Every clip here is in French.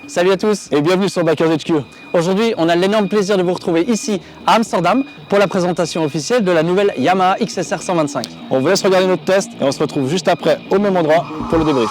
Salut à tous et bienvenue sur Bikers HQ. Aujourd'hui, on a l'énorme plaisir de vous retrouver ici à Amsterdam pour la présentation officielle de la nouvelle Yamaha XSR 125. On vous laisse regarder notre test et on se retrouve juste après au même endroit pour le débrief.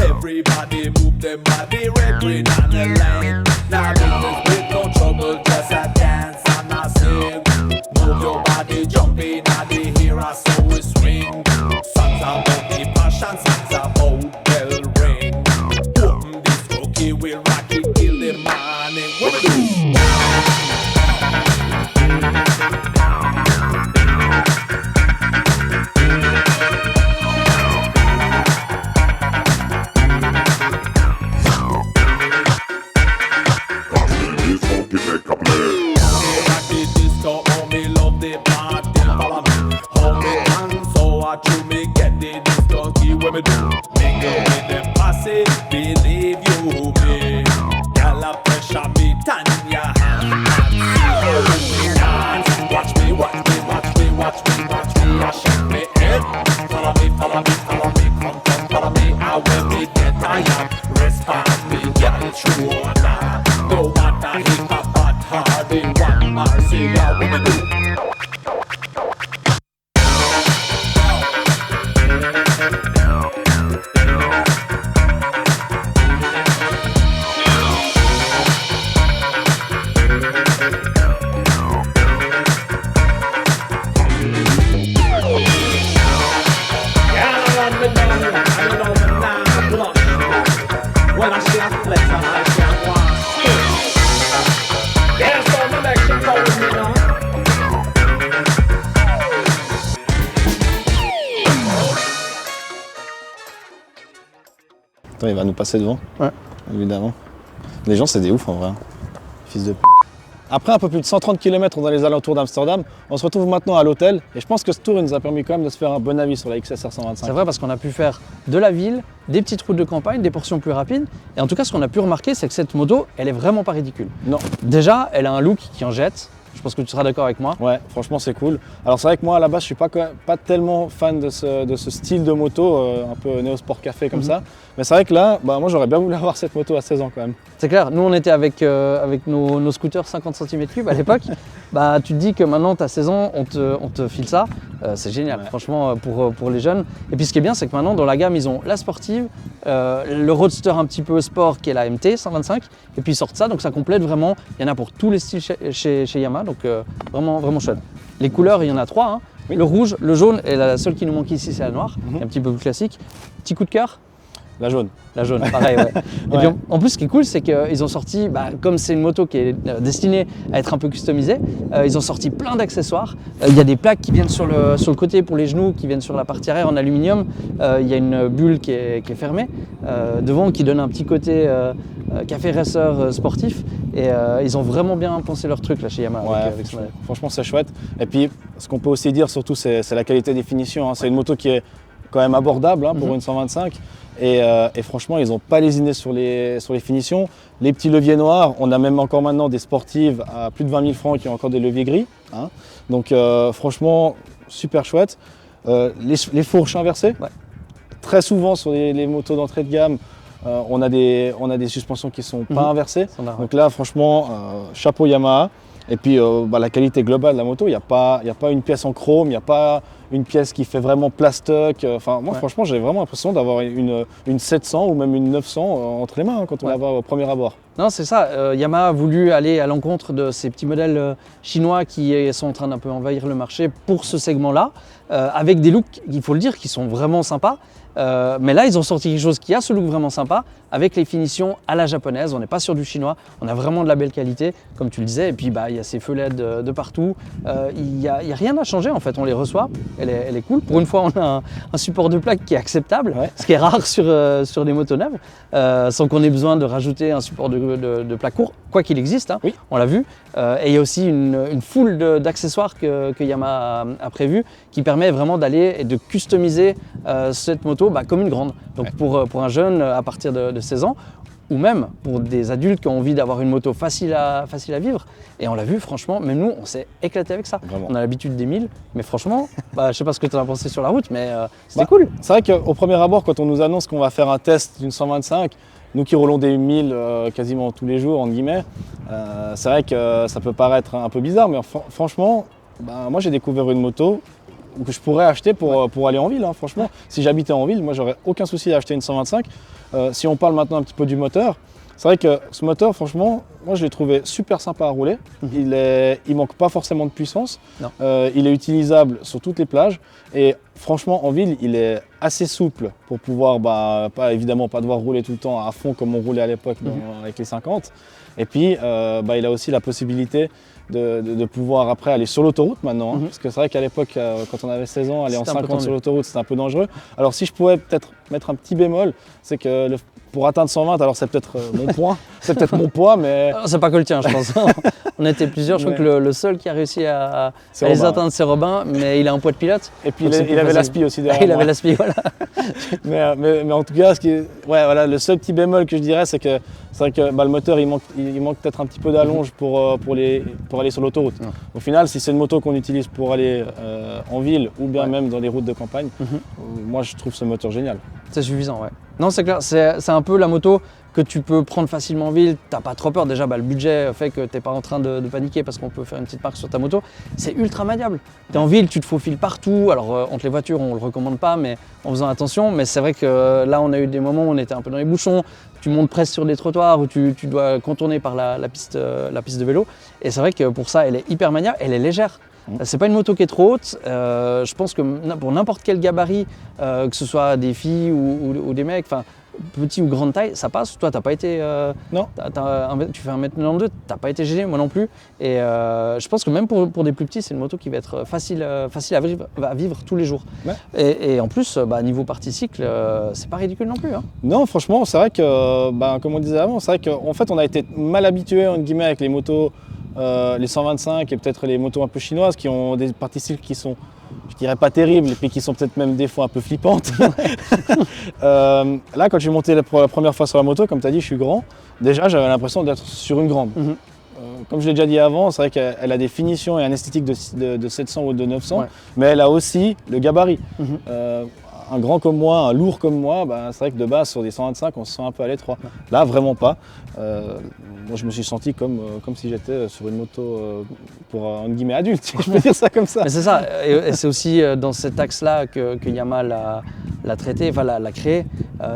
Everybody move them body, red, green and the line. Now business with no trouble, just a dance and a sing. Move your body, jump in and the hero so we swing. Songs about the passion, songs about bell ring. Open this cookie, we'll rock it till the morning. What we do? Mingle with them posse, believe you me. Y'all a pressure me, turn your hand and see how we dance. Watch me, watch me, watch me, watch me, watch me, I shake me head. Follow me, follow me, follow me, come, follow me. I will be get tired, respond me, get it true or not. No matter hip hop, but hardy, one more, see how we do. Attends, il va nous passer devant. Ouais. Évidemment. Les gens, c'est des ouf en vrai. Fils de p. Après un peu plus de 130 km dans les alentours d'Amsterdam, on se retrouve maintenant à l'hôtel. Et je pense que ce tour il nous a permis quand même de se faire un bon avis sur la XSR 125. C'est vrai parce qu'on a pu faire de la ville, des petites routes de campagne, des portions plus rapides. Et en tout cas, ce qu'on a pu remarquer, c'est que cette moto, elle est vraiment pas ridicule. Non. Déjà, elle a un look qui en jette. Je pense que tu seras d'accord avec moi. Ouais, franchement c'est cool. Alors c'est vrai que moi à la base je suis pas tellement fan de ce style de moto, un peu néo-sport café comme ça. Mais c'est vrai que là, moi j'aurais bien voulu avoir cette moto à 16 ans quand même. C'est clair, nous on était avec nos scooters 50 cm3 à l'époque. Tu te dis que maintenant tu as 16 ans, on te file ça. C'est génial, franchement pour les jeunes. Et puis ce qui est bien, c'est que maintenant dans la gamme, ils ont la sportive, le roadster un petit peu sport qui est la MT 125. Et puis ils sortent ça, donc ça complète vraiment. Il y en a pour tous les styles chez Yamaha, donc vraiment, vraiment chouette. Les couleurs, il y en a 3. Hein. Oui. Le rouge, le jaune et la seule qui nous manque ici, c'est la noire. Un petit peu plus classique. Petit coup de cœur. La jaune. La jaune, pareil, ouais. Et puis en plus, ce qui est cool, c'est qu'ils ont sorti, comme c'est une moto qui est destinée à être un peu customisée, ils ont sorti plein d'accessoires. Il y a des plaques qui viennent sur le côté pour les genoux, qui viennent sur la partie arrière en aluminium. Il y a une bulle qui est fermée devant, qui donne un petit côté café racer sportif. Et ils ont vraiment bien pensé leur truc là chez Yamaha. Avec franchement, c'est chouette. Et puis, ce qu'on peut aussi dire surtout, c'est la qualité des finitions. Hein. C'est une moto qui est quand même abordable pour une 125. Et franchement, ils n'ont pas lésiné sur les finitions. Les petits leviers noirs, on a même encore maintenant des sportives à plus de 20 000 francs qui ont encore des leviers gris. Hein. Donc franchement, super chouette. Les fourches inversées. Ouais. Très souvent sur les motos d'entrée de gamme, on a des suspensions qui ne sont pas inversées. Donc là, franchement, chapeau Yamaha. Et puis la qualité globale de la moto, il n'y a pas une pièce en chrome, il n'y a pas une pièce qui fait vraiment plastoc. Moi franchement j'ai vraiment l'impression d'avoir une 700 ou même une 900 entre les mains quand on la voit au premier abord. Non, c'est ça. Yamaha a voulu aller à l'encontre de ces petits modèles chinois qui sont en train d'un peu envahir le marché pour ce segment-là, avec des looks, il faut le dire, qui sont vraiment sympas. Mais là, ils ont sorti quelque chose qui a ce look vraiment sympa, avec les finitions à la japonaise. On n'est pas sur du chinois, on a vraiment de la belle qualité, comme tu le disais. Et puis, il y a ces feux LED de partout. Il n'y a rien à changer, en fait. On les reçoit, elle est cool. Pour une fois, on a un support de plaque qui est acceptable, ce qui est rare sur des motos neuves, sans qu'on ait besoin de rajouter un support de plaque court, quoi qu'il existe, hein, on l'a vu. Et il y a aussi une foule d'accessoires que Yamaha a prévu, qui permet vraiment d'aller et de customiser cette moto comme une grande. Donc pour un jeune à partir de 16 ans, ou même pour des adultes qui ont envie d'avoir une moto facile à vivre. Et on l'a vu, franchement, même nous, on s'est éclaté avec ça. Vraiment. On a l'habitude des 1000, mais franchement, je sais pas ce que tu en as pensé sur la route, mais c'était cool. C'est vrai qu'au premier abord, quand on nous annonce qu'on va faire un test d'une 125, nous qui roulons des 1000 quasiment tous les jours, entre guillemets, c'est vrai que ça peut paraître un peu bizarre, mais franchement, moi j'ai découvert une moto que je pourrais acheter pour aller en ville, hein, franchement. Si j'habitais en ville, moi j'aurais aucun souci à acheter une 125. Si on parle maintenant un petit peu du moteur, c'est vrai que ce moteur, franchement, moi je l'ai trouvé super sympa à rouler. Il manque pas forcément de puissance. Il est utilisable sur toutes les plages. Et franchement, en ville, il est assez souple pour pouvoir, évidemment, pas devoir rouler tout le temps à fond comme on roulait à l'époque avec les 50. Et puis, il a aussi la possibilité de pouvoir après aller sur l'autoroute maintenant. Parce que c'est vrai qu'à l'époque, quand on avait 16 ans, aller en 50 sur l'autoroute, c'était un peu dangereux. Alors si je pouvais peut-être mettre un petit bémol, c'est que pour atteindre 120, alors c'est peut-être mon point, c'est peut-être mon poids, mais... C'est pas que le tien, je pense. On était plusieurs, je crois que le seul qui a réussi à les atteindre, c'est Robin, mais il a un poids de pilote. Et puis il avait l'aspi aussi derrière. Il avait l'aspi, voilà. mais en tout cas, le seul petit bémol que je dirais, c'est que le moteur, il manque peut-être un petit peu d'allonge pour aller sur l'autoroute. Au final, si c'est une moto qu'on utilise pour aller en ville ou bien même dans les routes de campagne, moi je trouve ce moteur génial. C'est suffisant, ouais. Non, c'est clair, c'est un peu la moto que tu peux prendre facilement en ville, t'as pas trop peur. Déjà, le budget fait que t'es pas en train de paniquer parce qu'on peut faire une petite marque sur ta moto. C'est ultra maniable. T'es en ville, tu te faufiles partout. Alors, entre les voitures, on le recommande pas, mais en faisant attention. Mais c'est vrai que là, on a eu des moments où on était un peu dans les bouchons. Tu montes presque sur des trottoirs où tu dois contourner par la piste de vélo. Et c'est vrai que pour ça, elle est hyper maniable, elle est légère. C'est pas une moto qui est trop haute. Je pense que pour n'importe quel gabarit, que ce soit des filles ou des mecs, petit ou grande taille, ça passe. Toi, t'as pas été. Non. Tu fais 1m92, t'as pas été gêné, moi non plus. Et je pense que même pour des plus petits, c'est une moto qui va être facile à vivre tous les jours. Ouais. Et en plus, niveau partie cycle, c'est pas ridicule non plus. Hein. Non, franchement, c'est vrai que, comme on disait avant, c'est vrai qu'en fait, on a été mal habitué entre guillemets avec les motos. Les 125 et peut-être les motos un peu chinoises qui ont des parties cycles qui sont, je dirais pas terribles, et puis qui sont peut-être même des fois un peu flippantes. Là, quand je suis monté pour la première fois sur la moto, comme tu as dit, je suis grand. Déjà, j'avais l'impression d'être sur une grande. Comme je l'ai déjà dit avant, c'est vrai qu'elle a des finitions et un esthétique de 700 ou de 900, mais elle a aussi le gabarit. Un grand comme moi, un lourd comme moi, c'est vrai que de base sur des 125 on se sent un peu à l'étroit. Là vraiment pas. Moi je me suis senti comme si j'étais sur une moto pour un guillemets adulte, si je peux dire ça comme ça. Mais c'est ça, et c'est aussi dans cet axe-là que Yamaha l'a traité, l'a créé,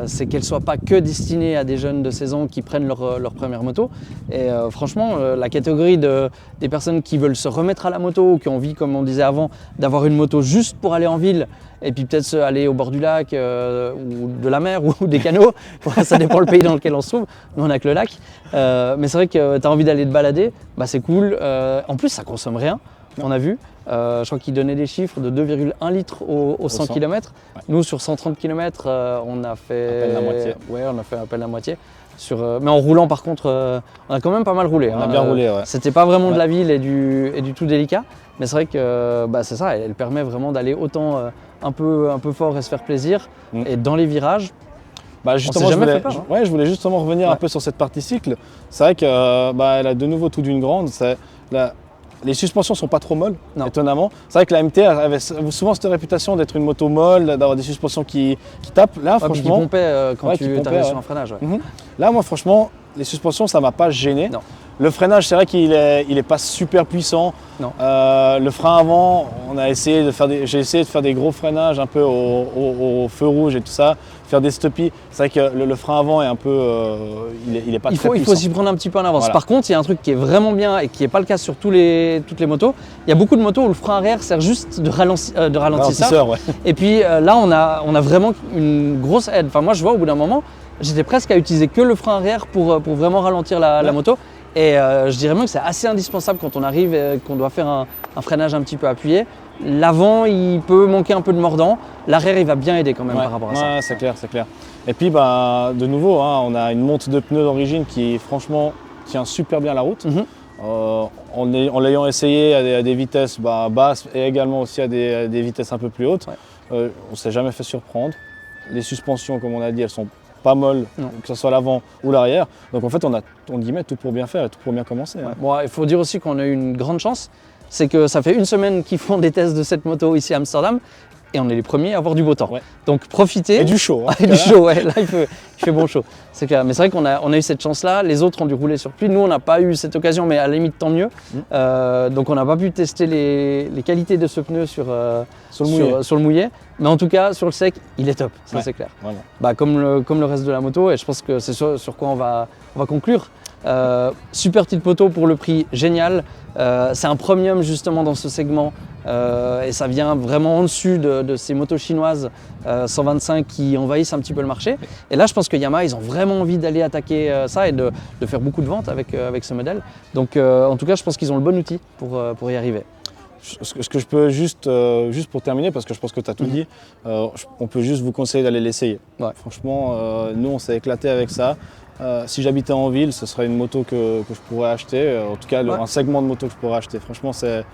c'est qu'elle ne soit pas que destinée à des jeunes de 16 ans qui prennent leur première moto. Et franchement, la catégorie des personnes qui veulent se remettre à la moto, ou qui ont envie, comme on disait avant, d'avoir une moto juste pour aller en ville, et puis peut-être aller au bord du lac ou de la mer ou des canaux, ça dépend le pays dans lequel on se trouve, nous on a que le lac. Mais c'est vrai que tu as envie d'aller te balader, c'est cool. En plus ça consomme rien, on a vu. Je crois qu'il donnait des chiffres de 2,1 litres au 100 km. Ouais. Nous sur 130 km on a fait... À peine la moitié. Ouais, on a fait à peine la moitié. Mais en roulant par contre, on a quand même pas mal roulé. On a bien roulé, ouais. C'était pas vraiment de la ville et du tout délicat, mais c'est vrai que c'est ça, elle permet vraiment d'aller autant un peu fort et se faire plaisir. Et dans les virages, justement, je voulais justement revenir un peu sur cette partie cycle. C'est vrai qu'elle a de nouveau tout d'une grande. Les suspensions sont pas trop molles, étonnamment. C'est vrai que la MT avait souvent cette réputation d'être une moto molle, d'avoir des suspensions qui tapent. Là, franchement, qui pompaient quand tu arrives sur un freinage. Là, moi, franchement, les suspensions, ça m'a pas gêné. Le freinage, c'est vrai qu'il est pas super puissant. Non. Le frein avant, j'ai essayé de faire des gros freinages un peu au feu rouge et tout ça, faire des stoppies. C'est vrai que le frein avant est un peu, il est pas très puissant. Il faut s'y prendre un petit peu en avance. Voilà. Par contre, il y a un truc qui est vraiment bien et qui n'est pas le cas sur toutes les motos. Il y a beaucoup de motos où le frein arrière sert juste de ralentisseur. Ralentisseur, ouais. Et puis là, on a vraiment une grosse aide. Enfin, moi, je vois au bout d'un moment, j'étais presque à utiliser que le frein arrière pour vraiment ralentir la moto. Et je dirais même que c'est assez indispensable quand on arrive et qu'on doit faire un freinage un petit peu appuyé. L'avant, il peut manquer un peu de mordant. L'arrière, il va bien aider quand même par rapport à ça. Ouais, c'est clair, c'est clair. Et puis, de nouveau, hein, on a une monte de pneus d'origine qui, franchement, tient super bien la route. En l'ayant essayé à des vitesses basses et également aussi à des vitesses un peu plus hautes, on ne s'est jamais fait surprendre. Les suspensions, comme on a dit, elles sont pas molles, que ce soit l'avant ou l'arrière. Donc en fait, on y met tout pour bien faire et tout pour bien commencer. Hein. Bon, il faut dire aussi qu'on a eu une grande chance, c'est que ça fait une semaine qu'ils font des tests de cette moto ici à Amsterdam et on est les premiers à avoir du beau temps. Ouais. Donc profitez. Et du chaud. Hein, et du chaud, ouais. Là il fait bon chaud. C'est clair. Mais c'est vrai qu'on a eu cette chance-là. Les autres ont dû rouler sur pluie. Nous, on n'a pas eu cette occasion, mais à la limite, tant mieux. Donc on n'a pas pu tester les qualités de ce pneu sur le mouillé. Mais en tout cas, sur le sec, il est top. Ça, c'est clair. Vraiment. Comme le reste de la moto. Et je pense que c'est sur quoi on va conclure. Super petite moto pour le prix, génial. C'est un premium justement dans ce segment et ça vient vraiment en dessus de ces motos chinoises 125 qui envahissent un petit peu le marché. Et là, je pense que Yamaha, ils ont vraiment envie d'aller attaquer ça et de faire beaucoup de ventes avec ce modèle. Donc en tout cas, je pense qu'ils ont le bon outil pour y arriver. Ce que je peux juste pour terminer, parce que je pense que tu as tout dit, on peut juste vous conseiller d'aller l'essayer. Ouais. Franchement, nous, on s'est éclaté avec ça. Si j'habitais en ville, ce serait une moto que je pourrais acheter, en tout cas un segment de moto que je pourrais acheter. Franchement, c'est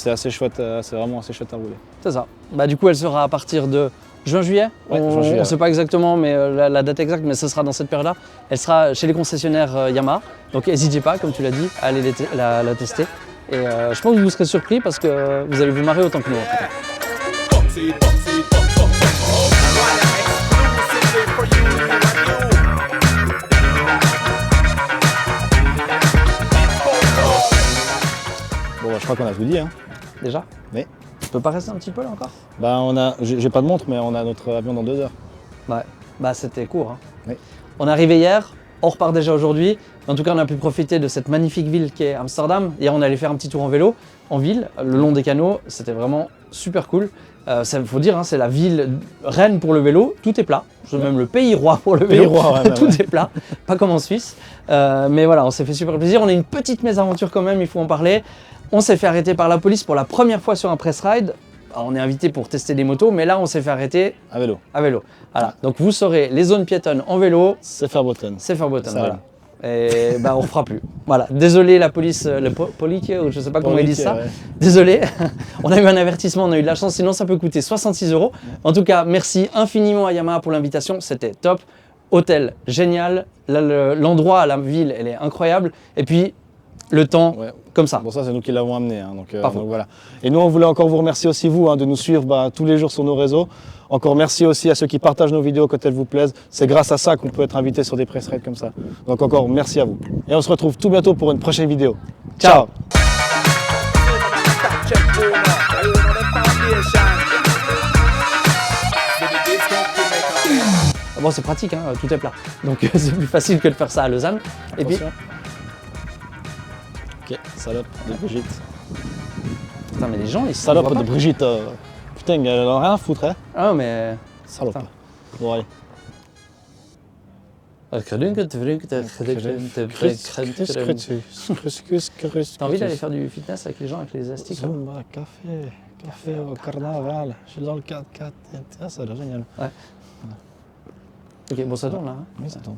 assez chouette, c'est vraiment assez chouette à rouler. C'est ça. Du coup, elle sera à partir de juin-juillet. On ne sait pas exactement mais la date exacte, mais ce sera dans cette période-là. Elle sera chez les concessionnaires Yamaha, donc n'hésitez pas, comme tu l'as dit, à aller la tester. Et je pense que vous serez surpris parce que vous allez vous marrer autant que nous. En tout cas. Bon, je crois qu'on a tout dit. Hein. Déjà ? Oui. Tu peux pas rester un petit peu là encore ? J'ai pas de montre, mais on a notre avion dans 2 heures. Ouais. C'était court. Hein. Oui. On est arrivé hier, on repart déjà aujourd'hui. En tout cas, on a pu profiter de cette magnifique ville qui est Amsterdam. Hier, on allait faire un petit tour en vélo, en ville, le long des canaux. C'était vraiment super cool. Il faut dire, hein, c'est la ville reine pour le vélo. Tout est plat. C'est même le pays roi pour le vélo. Tout est plat, pas comme en Suisse. Mais voilà, on s'est fait super plaisir. On a une petite mésaventure quand même, il faut en parler. On s'est fait arrêter par la police pour la première fois sur un press ride. Alors, on est invité pour tester des motos, mais là, on s'est fait arrêter à vélo. Voilà. Donc, vous saurez les zones piétonnes en vélo. C'est Verboten. Voilà. Et on refera plus. Voilà. Désolé la police, le police, ou je sais pas comment ils disent ça. Ouais. Désolé. On a eu un avertissement, on a eu de la chance, sinon ça peut coûter 66 €. En tout cas, merci infiniment à Yamaha pour l'invitation, c'était top. Hôtel génial, l'endroit, la ville, elle est incroyable. Et puis le temps, comme ça. Bon, ça, c'est nous qui l'avons amené. Hein, donc voilà. Et nous, on voulait encore vous remercier aussi, vous, de nous suivre tous les jours sur nos réseaux. Encore merci aussi à ceux qui partagent nos vidéos quand elles vous plaisent. C'est grâce à ça qu'on peut être invité sur des press rides comme ça. Donc encore merci à vous. Et on se retrouve tout bientôt pour une prochaine vidéo. Ciao. Bon, c'est pratique, hein, tout est plat. Donc c'est plus facile que de faire ça à Lausanne. Et puis... Ok, salope de Brigitte. Putain, mais les gens, ils salope de Brigitte. Putain, elle en a rien à foutre, hein. Ah, mais... Salope. Bon, allez. T'as envie d'aller faire du fitness avec les gens, avec les élastiques? Zumba, café au carnaval. Je suis dans le 4x4. Ça a l'air génial. Ouais. Ok, bon, ça tourne là. Hein. Oui, ça tourne.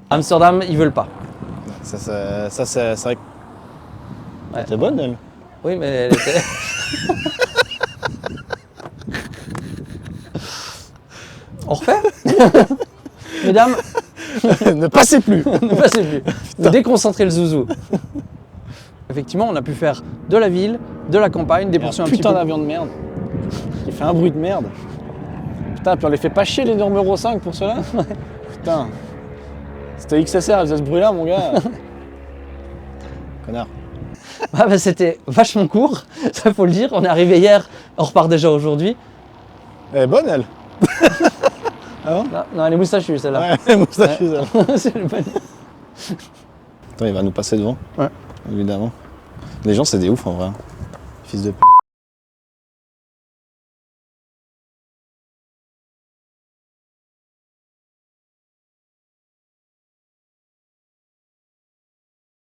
Amsterdam, ils veulent pas. Ça c'est vrai que... Elle était bonne, elle. Oui, mais elle était... On refait? Mesdames, ne passez plus. Ne passez plus. Déconcentrez le zouzou. Effectivement, on a pu faire de la ville, de la campagne, des portions un petit peu... Putain d'avion de merde. Il fait un bruit de merde. Putain, puis on les fait pas chier les normes Euro 5 pour cela. Putain. C'était XSR, elle faisait ce bruit là, mon gars. connard. Ah bah, c'était vachement court, ça faut le dire. On est arrivé hier, on repart déjà aujourd'hui. Elle est bonne, elle. Non, non, elle est moustachue celle-là. Ouais, moustachue, ça. C'est le bon. Attends, il va nous passer devant. Ouais. Évidemment. Les gens, c'est des oufs en vrai. Fils de p.